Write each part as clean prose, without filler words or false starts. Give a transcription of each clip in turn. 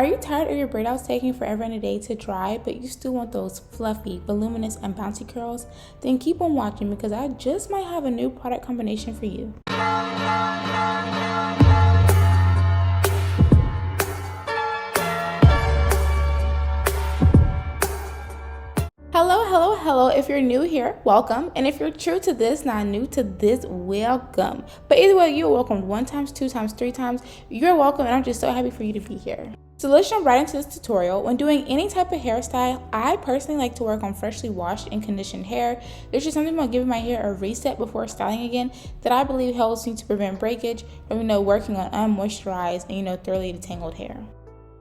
Are you tired of your braid outs taking forever and a day to dry, but you still want those fluffy, voluminous, and bouncy curls? Then keep on watching because I just might have a new product combination for you. Hello. If you're new here, welcome. And if you're true to this, not new to this, welcome. But either way, you're welcome 1 time, 2 times, 3 times. You're welcome, and I'm just so happy for you to be here. So let's jump right into this tutorial. When doing any type of hairstyle, I personally like to work on freshly washed and conditioned hair. There's just something about giving my hair a reset before styling again that I believe helps me to prevent breakage from, working on unmoisturized and, thoroughly detangled hair.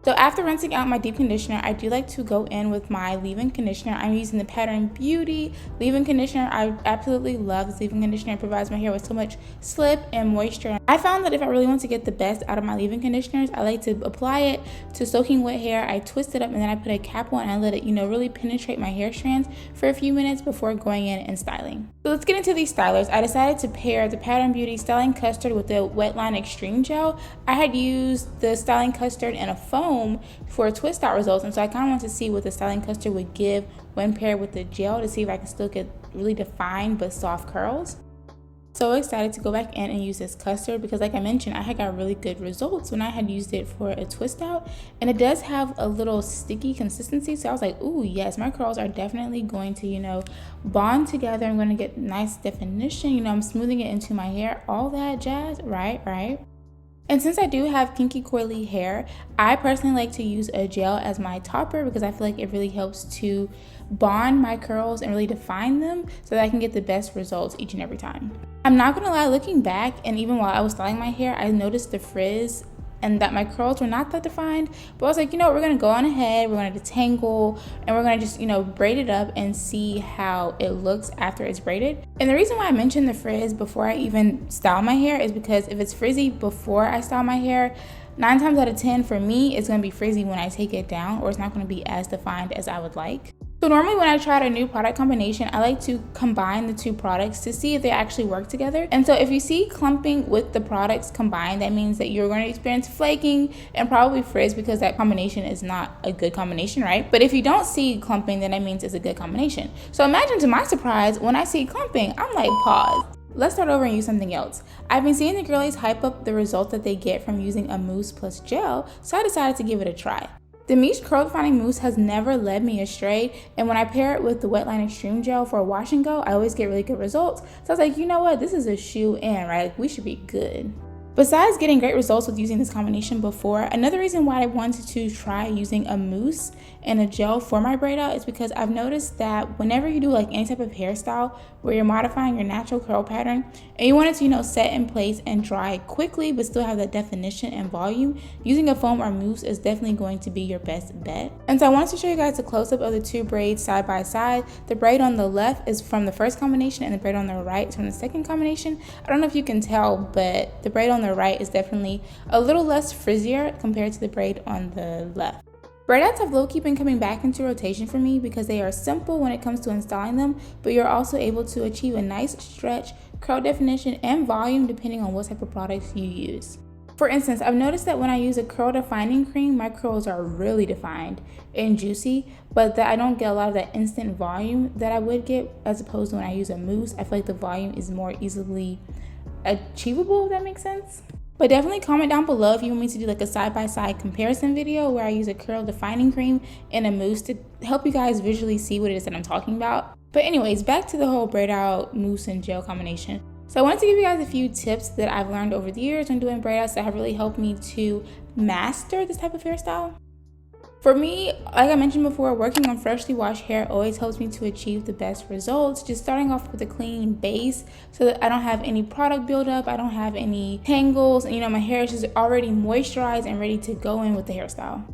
So after rinsing out my deep conditioner, I do like to go in with my leave-in conditioner. I'm using the Pattern Beauty leave-in conditioner. I absolutely love this leave-in conditioner. It provides my hair with so much slip and moisture. I found that if I really want to get the best out of my leave-in conditioners, I like to apply it to soaking wet hair. I twist it up and then I put a cap on and I let it, really penetrate my hair strands for a few minutes before going in and styling. So let's get into these stylers. I decided to pair the Pattern Beauty Styling Custard with the Wetline Extreme Gel. I had used the Styling Custard in a foam for twist out results, and so I kind of want to see what the styling custard would give when paired with the gel to see if I can still get really defined but soft curls. So excited to go back in and use this custard because, like I mentioned, I had got really good results when I had used it for a twist out, and it does have a little sticky consistency. So I was like, ooh, yes, my curls are definitely going to bond together. I'm going to get nice definition. I'm smoothing it into my hair, all that jazz, right. And since I do have kinky coily hair, I personally like to use a gel as my topper because I feel like it really helps to bond my curls and really define them so that I can get the best results each and every time. I'm not gonna lie, looking back, and even while I was styling my hair, I noticed the frizz and that my curls were not that defined, but I was like, we're gonna go on ahead, we're gonna detangle, and we're gonna just, braid it up and see how it looks after it's braided. And the reason why I mentioned the frizz before I even style my hair is because if it's frizzy before I style my hair, 9 times out of 10 for me, it's gonna be frizzy when I take it down, or it's not gonna be as defined as I would like. So normally when I try out a new product combination, I like to combine the 2 products to see if they actually work together. And so if you see clumping with the products combined, that means that you're going to experience flaking and probably frizz because that combination is not a good combination, right? But if you don't see clumping, then that means it's a good combination. So imagine to my surprise, when I see clumping, I'm like, pause. Let's start over and use something else. I've been seeing the girlies hype up the result that they get from using a mousse plus gel, so I decided to give it a try. The Miche Curl Defining Mousse has never led me astray, and when I pair it with the Wetline Extreme Gel for a wash and go, I always get really good results. So I was like, you know what, this is a shoe in, right? We should be good. Besides getting great results with using this combination before, another reason why I wanted to try using a mousse and a gel for my braid out is because I've noticed that whenever you do any type of hairstyle where you're modifying your natural curl pattern and you want it to set in place and dry quickly but still have that definition and volume, using a foam or mousse is definitely going to be your best bet. And so I wanted to show you guys a close-up of the 2 braids side by side. The braid on the left is from the first combination and the braid on the right is from the second combination. I don't know if you can tell, but the braid on the right is definitely a little less frizzier compared to the braid on the left. Braid outs have low-key been coming back into rotation for me because they are simple when it comes to installing them, but you're also able to achieve a nice stretch, curl definition, and volume depending on what type of products you use. For instance, I've noticed that when I use a curl defining cream, my curls are really defined and juicy, but that I don't get a lot of that instant volume that I would get as opposed to when I use a mousse. I feel like the volume is more easily achievable, if that makes sense. But definitely comment down below if you want me to do a side-by-side comparison video where I use a curl defining cream and a mousse to help you guys visually see what it is that I'm talking about. But anyways, back to the whole braid out mousse and gel combination. So I wanted to give you guys a few tips that I've learned over the years when doing braid outs that have really helped me to master this type of hairstyle. For me, like I mentioned before, working on freshly washed hair always helps me to achieve the best results. Just starting off with a clean base so that I don't have any product buildup, I don't have any tangles, and my hair is just already moisturized and ready to go in with the hairstyle.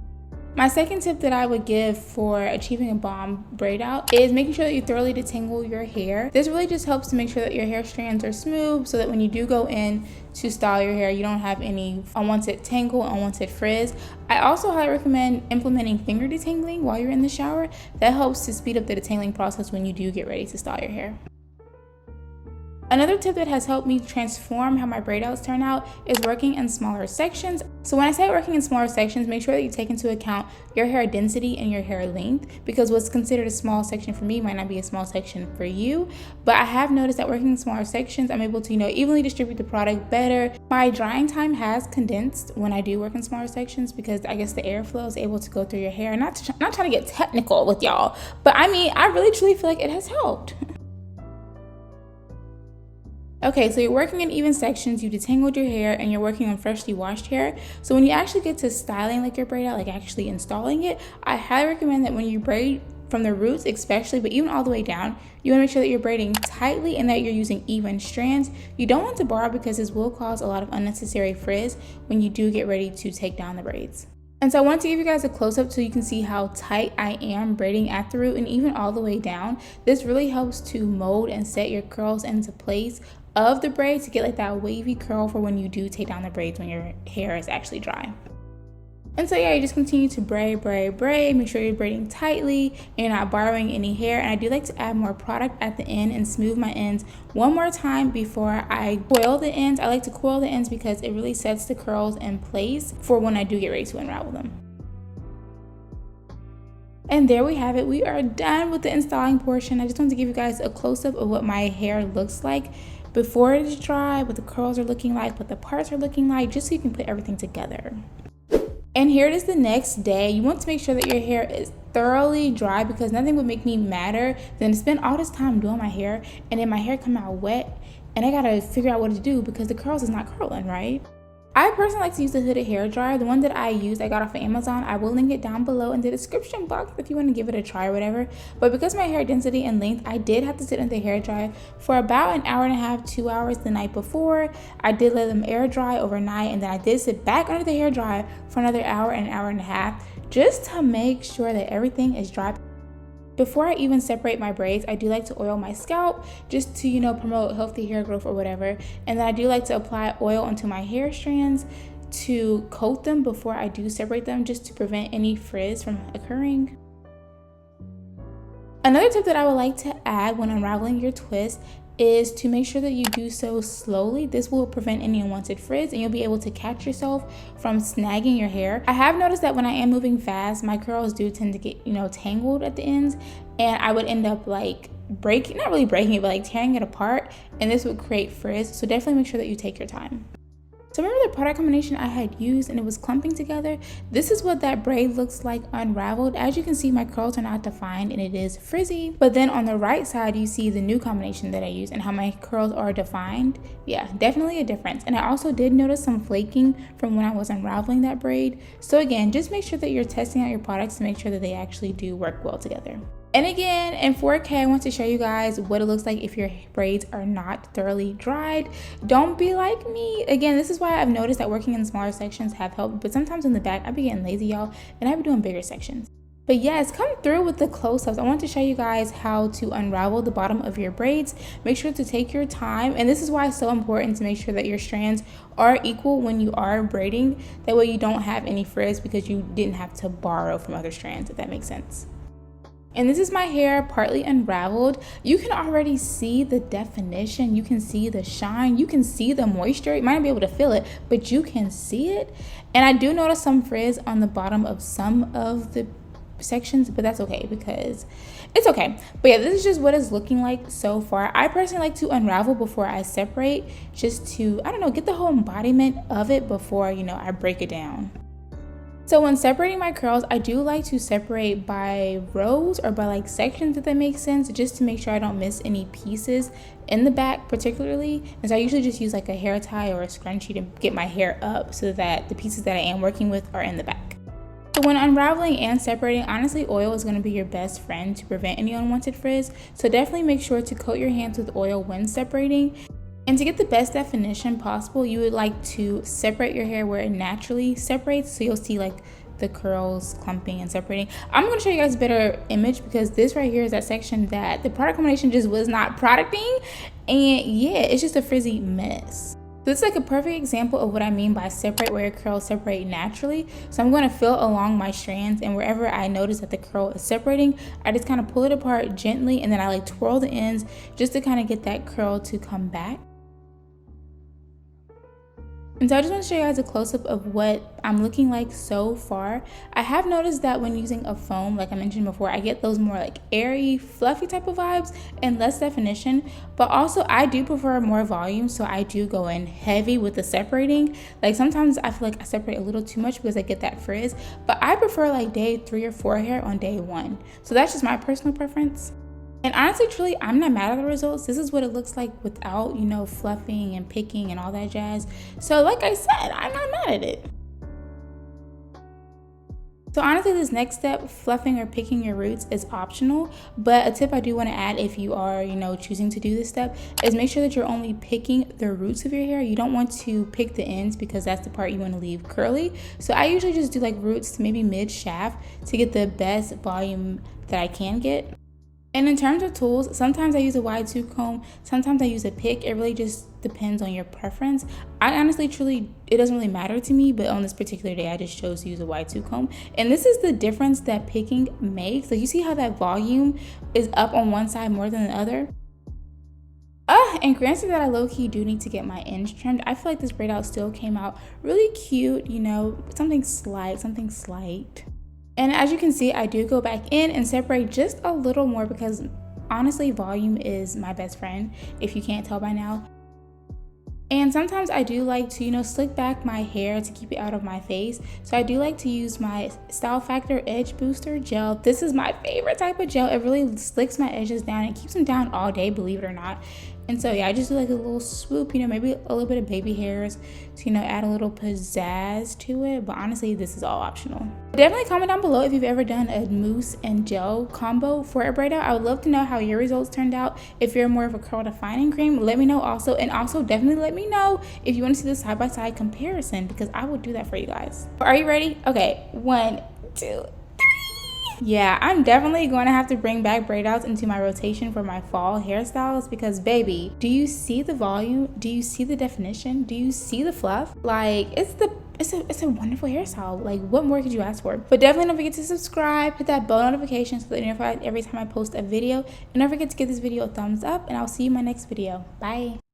My second tip that I would give for achieving a bomb braid out is making sure that you thoroughly detangle your hair. This really just helps to make sure that your hair strands are smooth so that when you do go in to style your hair, you don't have any unwanted tangle, unwanted frizz. I also highly recommend implementing finger detangling while you're in the shower. That helps to speed up the detangling process when you do get ready to style your hair. Another tip that has helped me transform how my braid outs turn out is working in smaller sections. So when I say working in smaller sections, make sure that you take into account your hair density and your hair length, because what's considered a small section for me might not be a small section for you. But I have noticed that working in smaller sections, I'm able to, evenly distribute the product better. My drying time has condensed when I do work in smaller sections, because I guess the airflow is able to go through your hair. Not trying to get technical with y'all, but I mean, I really truly feel like it has helped. Okay, so you're working in even sections, you detangled your hair, and you're working on freshly washed hair. So when you actually get to styling like your braid out, like actually installing it, I highly recommend that when you braid from the roots especially, but even all the way down, you want to make sure that you're braiding tightly and that you're using even strands. You don't want to bar, because this will cause a lot of unnecessary frizz when you do get ready to take down the braids. And so I want to give you guys a close-up so you can see how tight I am braiding at the root and even all the way down. This really helps to mold and set your curls into place of the braid to get like that wavy curl for when you do take down the braids when your hair is actually dry. And so yeah, you just continue to braid, make sure you're braiding tightly and you're not borrowing any hair. And I do like to add more product at the end and smooth my ends one more time before I coil the ends. I like to coil the ends because it really sets the curls in place for when I do get ready to unravel them. And there we have it. We are done with the installing portion. I just wanted to give you guys a close-up of what my hair looks like before it is dry, what the curls are looking like, what the parts are looking like, just so you can put everything together. And here it is the next day. You want to make sure that your hair is thoroughly dry, because nothing would make me madder than to spend all this time doing my hair and then my hair come out wet and I gotta figure out what to do because the curls is not curling, right? I personally like to use the hooded hair dryer. The one that I used, I got off of Amazon. I will link it down below in the description box if you want to give it a try or whatever. But because my hair density and length, I did have to sit in the hair dryer for about an hour and a half, 2 hours the night before. I did let them air dry overnight, and then I did sit back under the hair dryer for another hour and an hour and a half just to make sure that everything is dry. Before I even separate my braids, I do like to oil my scalp just to, promote healthy hair growth or whatever. And then I do like to apply oil onto my hair strands to coat them before I do separate them, just to prevent any frizz from occurring. Another tip that I would like to add when unraveling your twist is to make sure that you do so slowly. This will prevent any unwanted frizz and you'll be able to catch yourself from snagging your hair. I have noticed that when I am moving fast, my curls do tend to get, tangled at the ends, and I would end up like not really breaking it, but like tearing it apart, and this would create frizz. So definitely make sure that you take your time. So remember the product combination I had used and it was clumping together? This is what that braid looks like unraveled. As you can see, my curls are not defined and it is frizzy. But then on the right side, you see the new combination that I used and how my curls are defined. Yeah, definitely a difference. And I also did notice some flaking from when I was unraveling that braid. So again, just make sure that you're testing out your products to make sure that they actually do work well together. And again, in 4K, I want to show you guys what it looks like if your braids are not thoroughly dried. Don't be like me. Again, this is why I've noticed that working in smaller sections have helped, but sometimes in the back, I be getting lazy, y'all, and I be doing bigger sections. But yes, come through with the close-ups. I want to show you guys how to unravel the bottom of your braids. Make sure to take your time, and this is why it's so important to make sure that your strands are equal when you are braiding. That way you don't have any frizz because you didn't have to borrow from other strands, if that makes sense. And this is my hair partly unraveled. You can already see the definition. You can see the shine. You can see the moisture. You might not be able to feel it, but you can see it. And I do notice some frizz on the bottom of some of the sections, but that's okay because it's okay. But yeah, this is just what it's looking like so far. I personally like to unravel before I separate, just to, get the whole embodiment of it before, I break it down. So when separating my curls, I do like to separate by rows or by like sections, if that makes sense, just to make sure I don't miss any pieces in the back particularly. And so I usually just use like a hair tie or a scrunchie to get my hair up so that the pieces that I am working with are in the back. So when unraveling and separating, honestly, oil is going to be your best friend to prevent any unwanted frizz. So definitely make sure to coat your hands with oil when separating. And to get the best definition possible, you would like to separate your hair where it naturally separates. So you'll see like the curls clumping and separating. I'm going to show you guys a better image because this right here is that section that the product combination just was not producting. And yeah, it's just a frizzy mess. This is like a perfect example of what I mean by separate, where your curls separate naturally. So I'm going to feel along my strands, and wherever I notice that the curl is separating, I just kind of pull it apart gently, and then I like twirl the ends just to kind of get that curl to come back. And so I just want to show you guys a close-up of what I'm looking like so far. I have noticed that when using a foam, like I mentioned before, I get those more like airy, fluffy type of vibes and less definition. But also I do prefer more volume, so I do go in heavy with the separating. Like sometimes I feel like I separate a little too much because I get that frizz. But I prefer like day 3 or 4 hair on day 1. So that's just my personal preference. And honestly, truly, I'm not mad at the results. This is what it looks like without, you know, fluffing and picking and all that jazz. So like I said, I'm not mad at it. So honestly, this next step, fluffing or picking your roots, is optional. But a tip I do want to add if you are, you know, choosing to do this step is make sure that you're only picking the roots of your hair. You don't want to pick the ends because that's the part you want to leave curly. So I usually just do like roots to maybe mid shaft to get the best volume that I can get. And in terms of tools, sometimes I use a wide tooth comb, sometimes I use a pick. It really just depends on your preference. I honestly, truly, it doesn't really matter to me, but on this particular day, I just chose to use a wide tooth comb. And this is the difference that picking makes. Like you see how that volume is up on one side more than the other? And granted that I low-key do need to get my ends trimmed, I feel like this braid out still came out really cute, you know, something slight. And as you can see, I do go back in and separate just a little more because honestly, volume is my best friend, if you can't tell by now. And sometimes I do like to, you know, slick back my hair to keep it out of my face. So I do like to use my Style Factor Edge Booster Gel. This is my favorite type of gel. It really slicks my edges down and keeps them down all day, believe it or not. And so yeah, I just do like a little swoop, you know, maybe a little bit of baby hairs to, you know, add a little pizzazz to it. But honestly, this is all optional. Definitely comment down below if you've ever done a mousse and gel combo for a braid out. I would love to know how your results turned out. If you're more of a curl defining cream, let me know also. And also definitely let me know if you want to see the side-by-side comparison, because I will do that for you guys. Are you ready? Okay, 1, 2, yeah, I'm definitely going to have to bring back braid outs into my rotation for my fall hairstyles because baby, do you see the volume? Do you see the definition? Do you see the fluff? Like it's a wonderful hairstyle. Like what more could you ask for? But definitely don't forget to subscribe, hit that bell notification so that you're notified every time I post a video. And don't forget to give this video a thumbs up, and I'll see you in my next video. Bye.